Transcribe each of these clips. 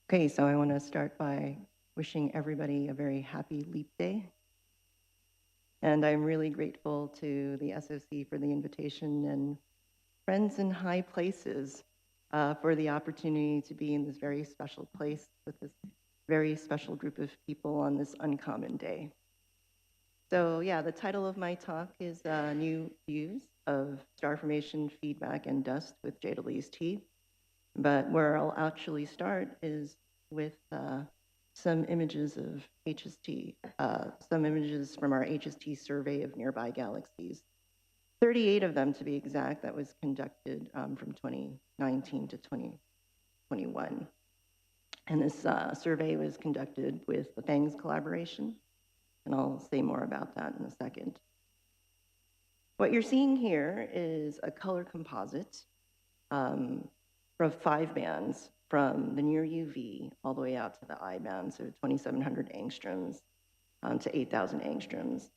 Okay, so I want to start by wishing everybody a very happy Leap Day. And I'm really grateful to the SOC for the invitation and friends in high places for the opportunity to be in this very special place with this very special group of people on this uncommon day. So yeah, the title of my talk is New Views of Star Formation, Feedback, and Dust with Jada Lee's T. But where I'll actually start is with some images of HST, some images from our HST survey of nearby galaxies. 38 of them, to be exact, that was conducted from 2019 to 2021. And this survey was conducted with the FANGS collaboration, and I'll say more about that in a second. What you're seeing here is a color composite from 5 bands from the near UV all the way out to the I band, so 2,700 angstroms to 8,000 angstroms.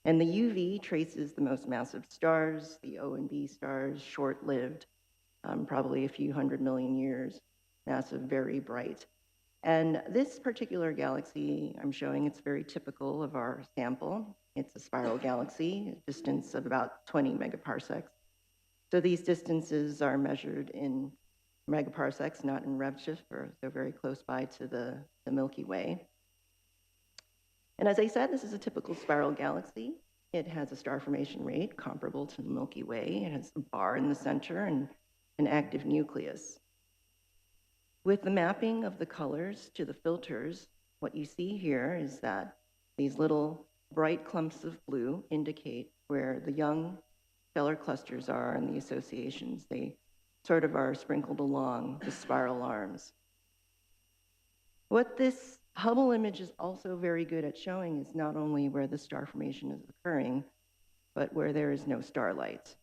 And the UV traces the most massive stars, the O and B stars, short-lived, probably a few 100 million years, massive, very bright. And this particular galaxy I'm showing, it's very typical of our sample. It's a spiral galaxy, a distance of about 20 megaparsecs. So these distances are measured in megaparsecs, not in redshift, so very close by to the Milky Way. And as I said, this is a typical spiral galaxy. It has a star formation rate comparable to the Milky Way. It has a bar in the center and an active nucleus. With the mapping of the colors to the filters, what you see here is that these little bright clumps of blue indicate where the young stellar clusters are and the associations. They sort of are sprinkled along the spiral arms. What this Hubble image is also very good at showing is not only where the star formation is occurring, but where there is no starlight.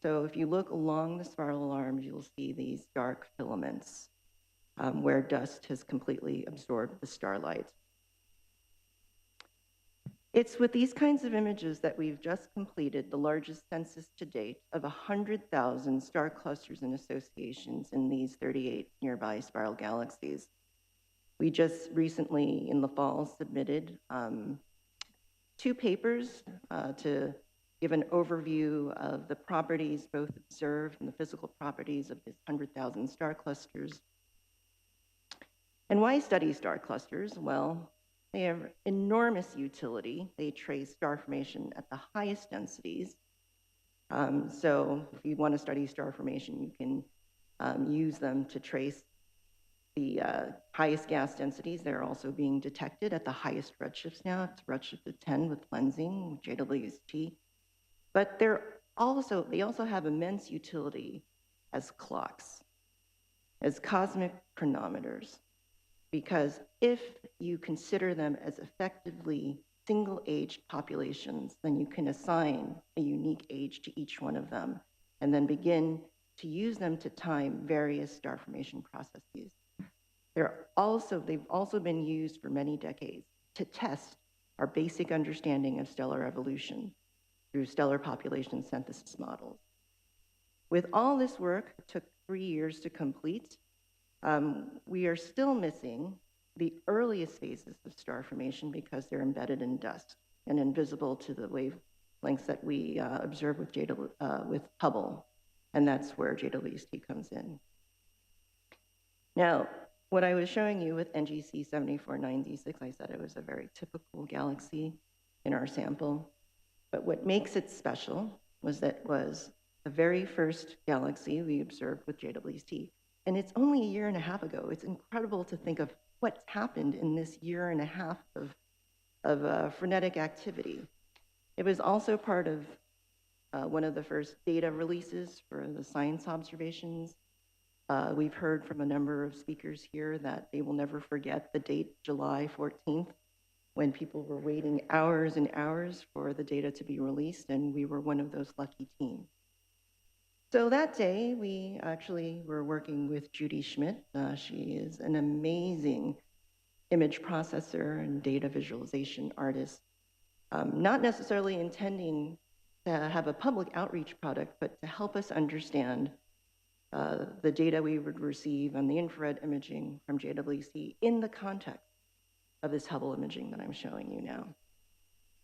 So if you look along the spiral arms, you'll see these dark filaments where dust has completely absorbed the starlight. It's with these kinds of images that we've just completed the largest census to date of 100,000 star clusters and associations in these 38 nearby spiral galaxies. We just recently, in the fall, submitted 2 papers to give an overview of the properties, both observed and the physical properties of these 100,000 star clusters. And why study star clusters? Well, they have enormous utility. They trace star formation at the highest densities. So if you want to study star formation, you can use them to trace the highest gas densities. They're also being detected at the highest redshifts now. It's redshift of 10 with lensing, Jada Lee's T. But they also have immense utility as clocks, as cosmic chronometers. Because if you consider them as effectively single-aged populations, then you can assign a unique age to each one of them and then begin to use them to time various star formation processes. They've also been used for many decades to test our basic understanding of stellar evolution through stellar population synthesis models. With all this work, it took 3 years to complete. We are still missing the earliest phases of star formation because they're embedded in dust and invisible to the wavelengths that we observe with Hubble, and that's where Jada Lee's T comes in. Now, what I was showing you with NGC 7496, I said it was a very typical galaxy in our sample, but what makes it special was that it was the very first galaxy we observed with Jada Lee's T. And it's only a year and a half ago. It's incredible to think of what's happened in this year and a half of frenetic activity. It was also part of one of the first data releases for the science observations. We've heard from a number of speakers here that they will never forget the date, July 14th, when people were waiting hours and hours for the data to be released, and we were one of those lucky teams. So that day, we actually were working with Judy Schmidt. She is an amazing image processor and data visualization artist, not necessarily intending to have a public outreach product, but to help us understand the data we would receive on the infrared imaging from JWC in the context of this Hubble imaging that I'm showing you now.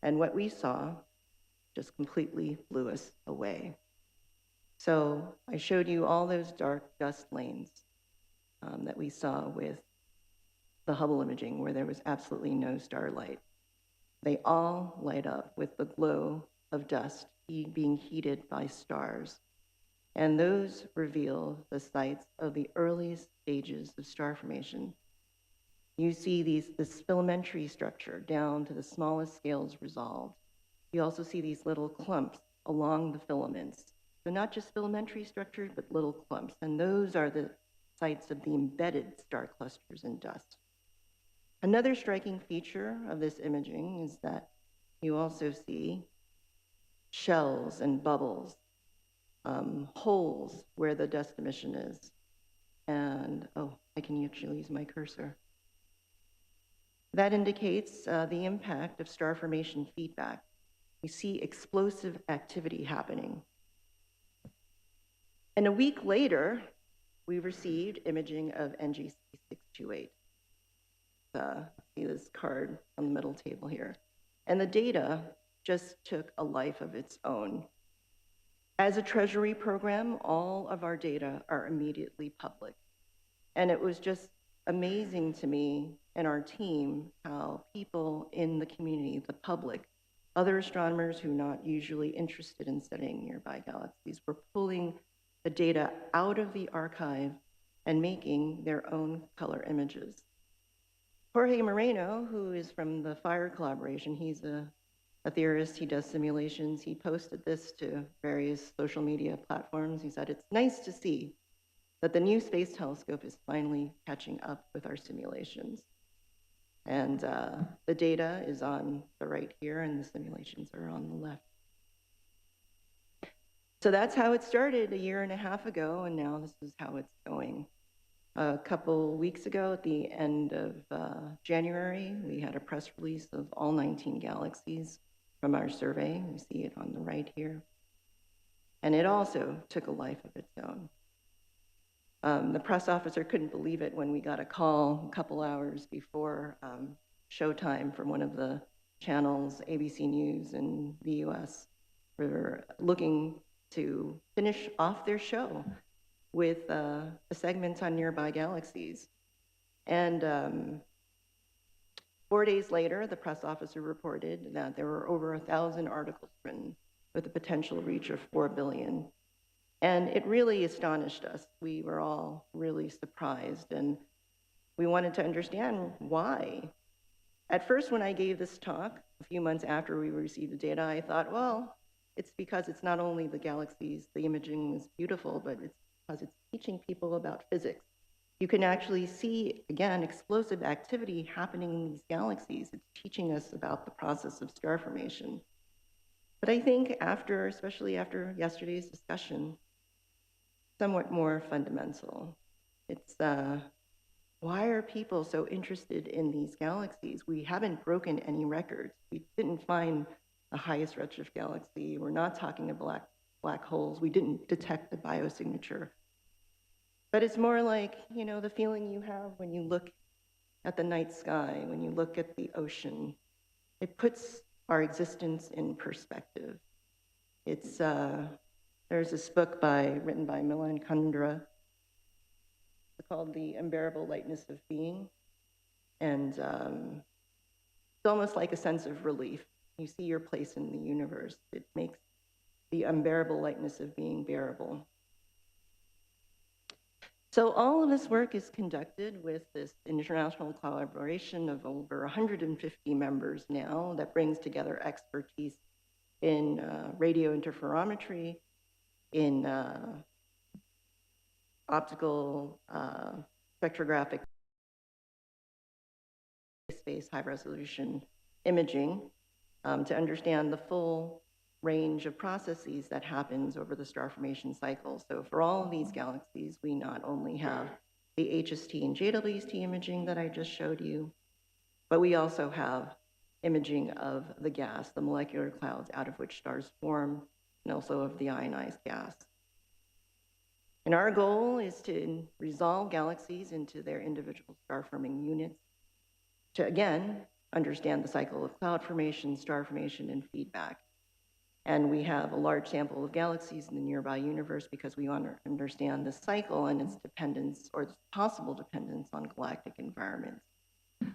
And what we saw just completely blew us away. So I showed you all those dark dust lanes that we saw with the Hubble imaging where there was absolutely no starlight. They all light up with the glow of dust being heated by stars. And those reveal the sites of the earliest stages of star formation. You see this filamentary structure down to the smallest scales resolved. You also see these little clumps along the filaments. So not just filamentary structures, but little clumps. And those are the sites of the embedded star clusters in dust. Another striking feature of this imaging is that you also see shells and bubbles, holes where the dust emission is. And, oh, I can actually use my cursor. That indicates the impact of star formation feedback. We see explosive activity happening. And a week later, we received imaging of NGC 628. See this card on the middle table here. And the data just took a life of its own. As a Treasury program, all of our data are immediately public. And it was just amazing to me and our team how people in the community, the public, other astronomers who are not usually interested in studying nearby galaxies were pulling the data out of the archive and making their own color images. Jorge Moreno, who is from the FIRE collaboration, he's a theorist, he does simulations. He posted this to various social media platforms. He said, "It's nice to see that the new space telescope is finally catching up with our simulations." And the data is on the right here, and the simulations are on the left. So that's how it started a year and a half ago, and now this is how it's going. A couple weeks ago, at the end of January, we had a press release of all 19 galaxies from our survey. You see it on the right here. And it also took a life of its own. The press officer couldn't believe it when we got a call a couple hours before showtime from one of the channels, ABC News in the US. We were looking to finish off their show with a segment on nearby galaxies. And 4 days later, the press officer reported that there were over 1,000 articles written with a potential reach of 4 billion. And it really astonished us. We were all really surprised, and we wanted to understand why. At first, when I gave this talk, a few months after we received the data, I thought, well, it's because it's not only the galaxies, the imaging is beautiful, but it's because it's teaching people about physics. You can actually see, again, explosive activity happening in these galaxies. It's teaching us about the process of star formation. But I think after, especially after yesterday's discussion, somewhat more fundamental. It's why are people so interested in these galaxies? We haven't broken any records. We didn't find the highest redshift galaxy. We're not talking about black holes. We didn't detect the biosignature. But it's more like, you know, the feeling you have when you look at the night sky, when you look at the ocean. It puts our existence in perspective. It's there's this book written by Milan Kundera called The Unbearable Lightness of Being. And it's almost like a sense of relief. You see your place in the universe. It makes the unbearable lightness of being bearable. So all of this work is conducted with this international collaboration of over 150 members now that brings together expertise in radio interferometry, in optical spectrographic space high-resolution imaging to understand the full range of processes that happens over the star formation cycle. So for all of these galaxies, we not only have the HST and JWST imaging that I just showed you, but we also have imaging of the gas, the molecular clouds out of which stars form, and also of the ionized gas. And our goal is to resolve galaxies into their individual star-forming units to, again, understand the cycle of cloud formation, star formation, and feedback. And we have a large sample of galaxies in the nearby universe because we want to understand the cycle and its dependence or its possible dependence on galactic environments.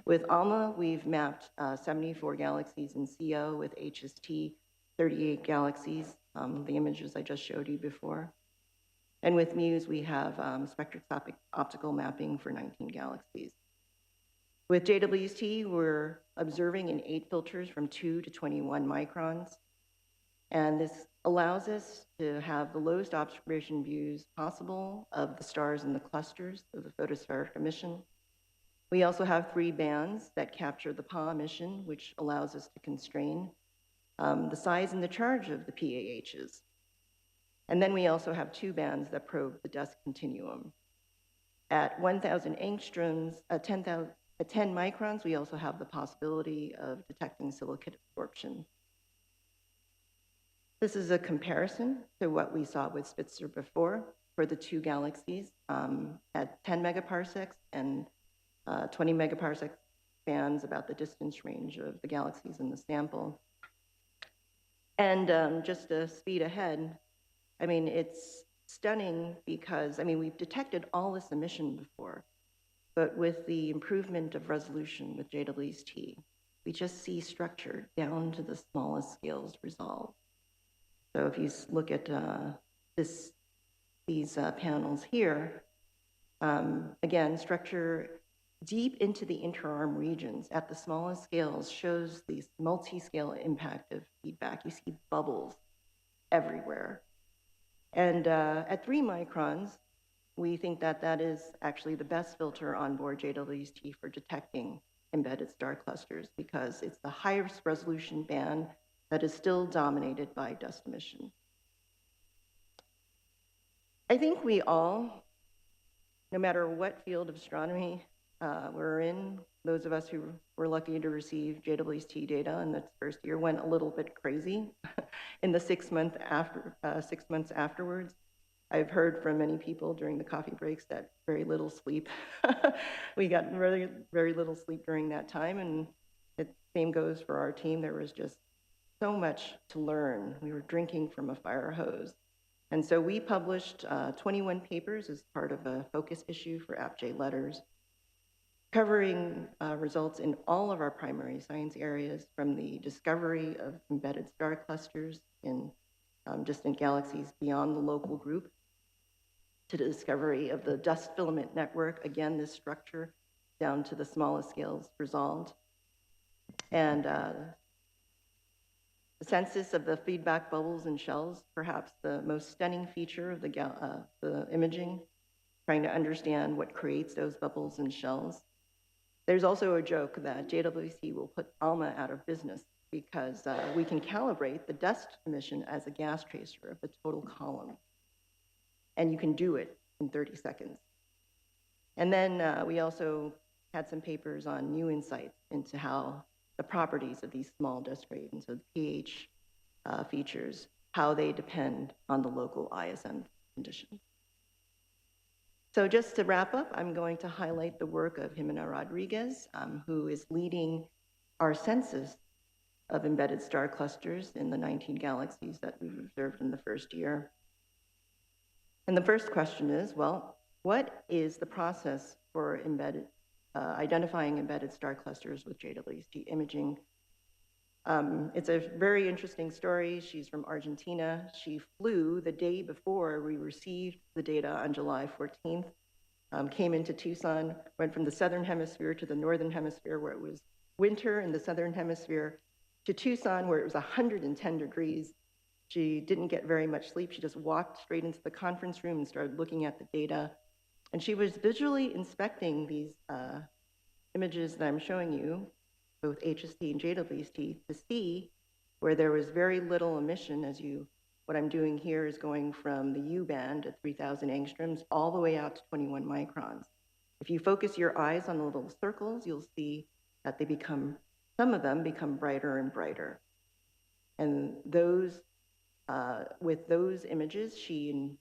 With ALMA, we've mapped 74 galaxies in CO, with HST, 38 galaxies, the images I just showed you before. And with MUSE, we have spectroscopic optical mapping for 19 galaxies. With JWST, we're observing in 8 filters from 2 to 21 microns. And this allows us to have the lowest observation views possible of the stars in the clusters of the photospheric emission. We also have 3 bands that capture the PA emission, which allows us to constrain the size and the charge of the PAHs. And then we also have 2 bands that probe the dust continuum. At 1,000 angstroms, at 10 microns, we also have the possibility of detecting silicate absorption. This is a comparison to what we saw with Spitzer before for the 2 galaxies at 10 megaparsecs and 20 megaparsec bands about the distance range of the galaxies in the sample. And just to speed ahead, I mean, it's stunning because, I mean, we've detected all this emission before, but with the improvement of resolution with JWST, we just see structure down to the smallest scales resolved. So if you look at these panels here, again, structure deep into the interarm regions at the smallest scales shows these multi-scale impact of feedback. You see bubbles everywhere. And at 3 microns, we think that that is actually the best filter on board JWST for detecting embedded star clusters because it's the highest resolution band that is still dominated by dust emission. I think we all, no matter what field of astronomy we're in, those of us who were lucky to receive JWST data in the first year went a little bit crazy in the 6 months afterwards. I've heard from many people during the coffee breaks that very little sleep. We got very, very little sleep during that time, and the same goes for our team. There was just so much to learn. We were drinking from a fire hose. And so we published 21 papers as part of a focus issue for AppJ Letters, covering results in all of our primary science areas, from the discovery of embedded star clusters in distant galaxies beyond the local group, to the discovery of the dust filament network, again, this structure down to the smallest scales resolved, and the census of the feedback bubbles and shells, perhaps the most stunning feature of the imaging, trying to understand what creates those bubbles and shells. There's also a joke that JWST will put ALMA out of business because we can calibrate the dust emission as a gas tracer of the total column. And you can do it in 30 seconds. And then we also had some papers on new insights into how the properties of these small dust grains, so the pH features, how they depend on the local ISM conditions. So just to wrap up, I'm going to highlight the work of Jimena Rodriguez, who is leading our census of embedded star clusters in the 19 galaxies that we've observed in the first year. And the first question is, well, what is the process for identifying embedded star clusters with JWST imaging? It's a very interesting story. She's from Argentina. She flew the day before we received the data on July 14th, came into Tucson, went from the southern hemisphere to the northern hemisphere where it was winter in the southern hemisphere, to Tucson where it was 110 degrees. She didn't get very much sleep. She just walked straight into the conference room and started looking at the data. And she was visually inspecting these images that I'm showing you, both HST and JWST, to see where there was very little emission. What I'm doing here is going from the U band at 3,000 angstroms all the way out to 21 microns. If you focus your eyes on the little circles, you'll see that some of them become brighter and brighter. And with those images, she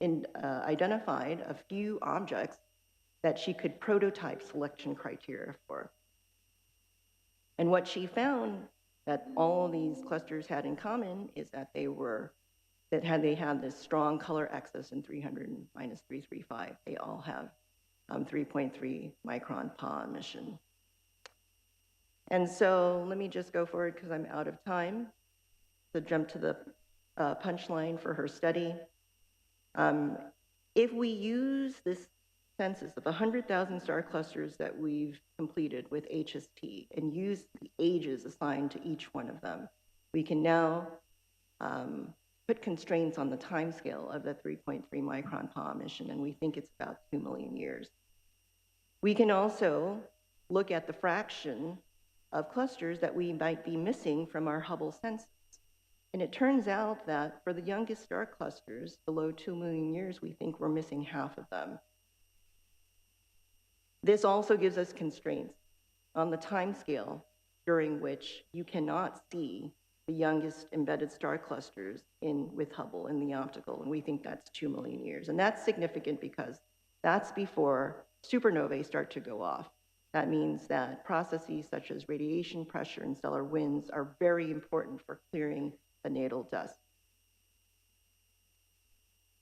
identified a few objects that she could prototype selection criteria for. And what she found that all of these clusters had in common is that they had this strong color excess in 300 minus 335. They all have 3.3 micron PA emission. And so let me just go forward because I'm out of time. So jump to the punchline for her study. If we use this census of 100,000 star clusters that we've completed with HST and use the ages assigned to each one of them, we can now put constraints on the timescale of the 3.3 micron PA emission, and we think it's about 2 million years. We can also look at the fraction of clusters that we might be missing from our Hubble census. And it turns out that for the youngest star clusters, below 2 million years, we think we're missing half of them. This also gives us constraints on the timescale during which you cannot see the youngest embedded star clusters with Hubble in the optical, and we think that's 2 million years. And that's significant because that's before supernovae start to go off. That means that processes such as radiation pressure and stellar winds are very important for clearing the natal dust.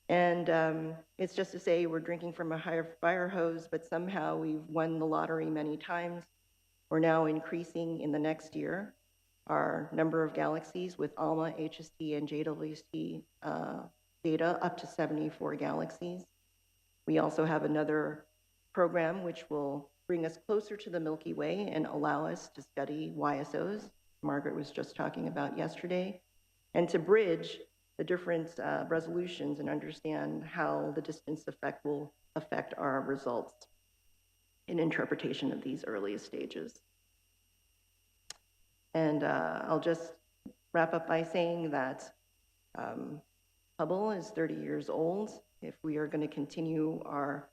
And it's just to say we're drinking from a higher fire hose, but somehow we've won the lottery many times. We're now increasing in the next year our number of galaxies with ALMA, HST, and JWST data up to 74 galaxies. We also have another program which will bring us closer to the Milky Way and allow us to study YSOs, Margaret was just talking about yesterday, and to bridge the different resolutions and understand how the distance effect will affect our results in interpretation of these earliest stages. And I'll just wrap up by saying that Hubble is 30 years old. If we are going to continue our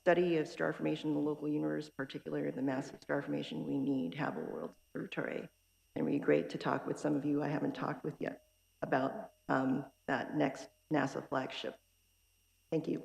study of star formation in the local universe, particularly the massive star formation, we need Hubble World Observatory. And it would be great to talk with some of you I haven't talked with yet about that next NASA flagship. Thank you.